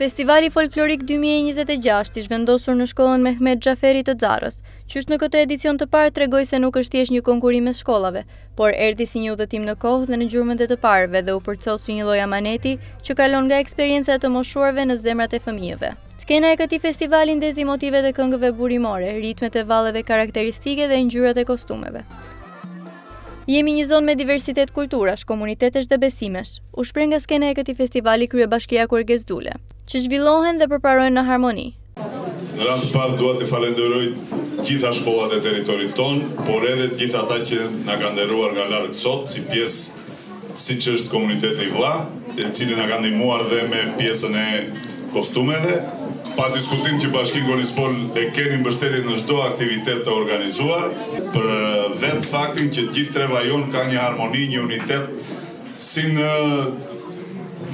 Festivali Folklorik 2026 ishte vendosur në shkollën Mehmet Xhaferi të Xarrës. Qysh në këtë edicion të parë tregoi se nuk është thjesht një konkurim mes shkollave, por erdhi si një udhëtim në kohë dhe në gjurmët e të parëve dhe u përcos si një lloj amaneti që kalon nga eksperienca e të moshuarve në zemrat e fëmijëve. Skena e këtij festivali ndezi motivet e këngëve burimore, ritmet e valleve karakteristike dhe ngjyrat e kostumeve. Jemi një zonë me diversitet kulturash, komunitetesh dhe besimesh. U shpreh nga skena e këtij festivali kryebashkia Kurges Dule, që zhvillohen dhe përparojnë në harmoni. Në rast të parë dua të falenderoj gjitha shkollat e territorit ton, por edhe të gjitha ata që na kanë nderuar nga larg sot si pjesë, siç është komuniteti i vlla, i cili na ka ndihmuar dhe me pjesën e kostumeve. Pa diskutim që Bashkia Konispol e keni mbështetje në çdo aktivitet të organizuar, për vetë faktin që gjithë tre vajon ka një harmoni, një unitet, si në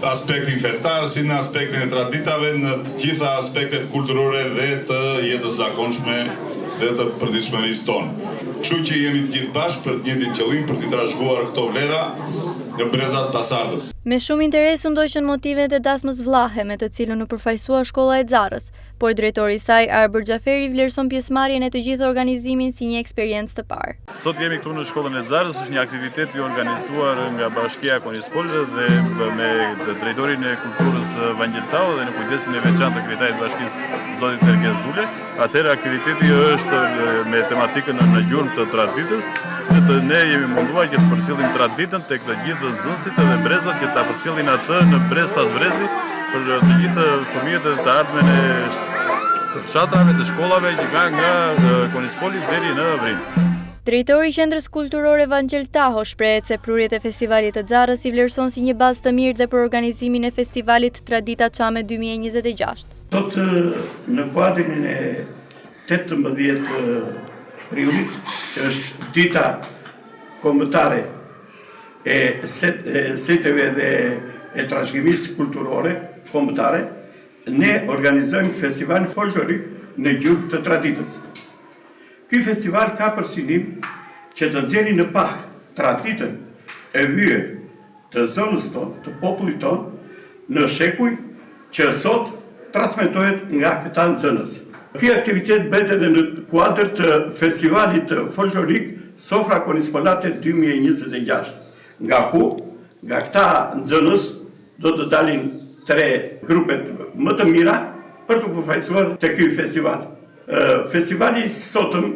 aspektin fetar, si në aspektin e traditave, në gjitha aspektet kulturore dhe të jetës zakonshme dhe të përditshmërisë tonë. Kështu që jemi të gjithë bashkë për të njëjtin qëllim, për t'i trashëguar këto vlera në brezat pasardhës. Me shumë interes u ndoqën motivet e dasmës Vllahe, me të cilën u përfaqësua shkolla e Xarrës, por drejtori i saj Arbër Xhaferi vlerëson pjesëmarrjen e të gjithë organizimin si një eksperiencë të parë. Sot jemi këtu në shkollën e Xarrës, është një aktivitet i organizuar nga Bashkia Konispol dhe me drejtorin e kulturës Vangel Tau dhe në kujdesin e veçantë të kryetarit të bashkisë zotit Kurges Dule. Atëherë aktiviteti është me tematikën në gjurmë të traditës, që ne jemi munduar që të përcjellim traditën tek të gjithë nxënësit dhe brezat që ta përcjellin atë në brez pas brezi për të gjithë fëmijët e të ardhmen e fshatrave të shkollave që kanë nga Konispoli deri në Vrin. Drejtori i Qendrës Kulturore Vangel Taho shprehet se prurjet e festivalit të Xarrës i vlerëson si një bazë të mirë dhe për organizimin e festivalit Tradita Çame 2026. Sot në kuadrin e 18 priorit, që është dita kombëtare e seteve dhe e trashëgimisë kulturore kombëtare, ne organizojmë festivalin folklorik në gjuhë të traditës. Ky festival ka për synim që të nxjerrë në pah traditën e vyer të zonës tonë, të popullit tonë, në shekuj që sot transmetohet nga këta nxënës. Ky aktivitet bëhet edhe në kuadër të festivalit folklorik Sofra Konispolate 2026. Nga ku, nga këta nxënës do të dalin 3 grupet më të mira për të përfaqësuar te ky festival. Festivali sotëm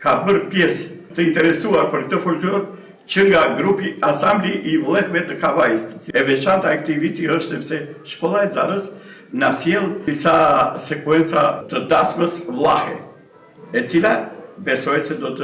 ka bërë pjesë të interesuar për këtë folklor që nga grupi Asambli i Vllehve të Kavajës. E veçanta aktiviteti është sepse shkolla e Xarrës na sjell disa sekuenca të dasmës Vllahe, e cila besoj se do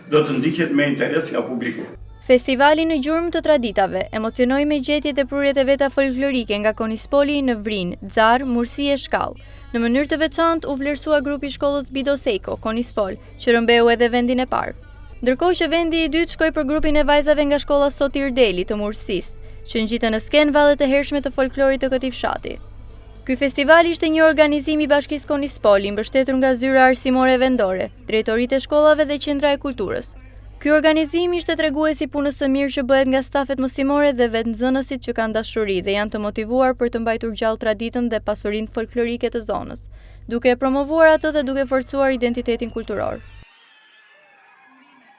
të ndiqet me interes nga publiku. Festivali në gjurmë të traditave emocionoi me gjetjet e prurjet e veta folklorike nga Konispoli në Vrin, Xarr, Mursi e Shkallë. Në mënyrë të veçantë u vlerësua grupi shkollës Bidosejko, Konispol, që rëmbeu edhe vendin e parë. Ndërkohë që vendi i dytë shkoi për grupin e vajzave nga shkolla Sotir Deli të Mursisë, që ngjitën në skenë vallet e hershme të folklorit të këtij fshati. Ky festival ishte një organizim i Bashkisë Konispol, mbështetur nga zyra arsimore vendore, drejtoritë e shkollave dhe qendra e kulturës. Ky organizim ishte treguesi punës së mirë që bëhet nga stafet mësimore dhe vetë nxënësit që kanë dashuri dhe janë të motivuar për të mbajtur gjallë traditën dhe pasurinë folklorike të zonës, duke e promovuar atë dhe duke forcuar identitetin kulturor.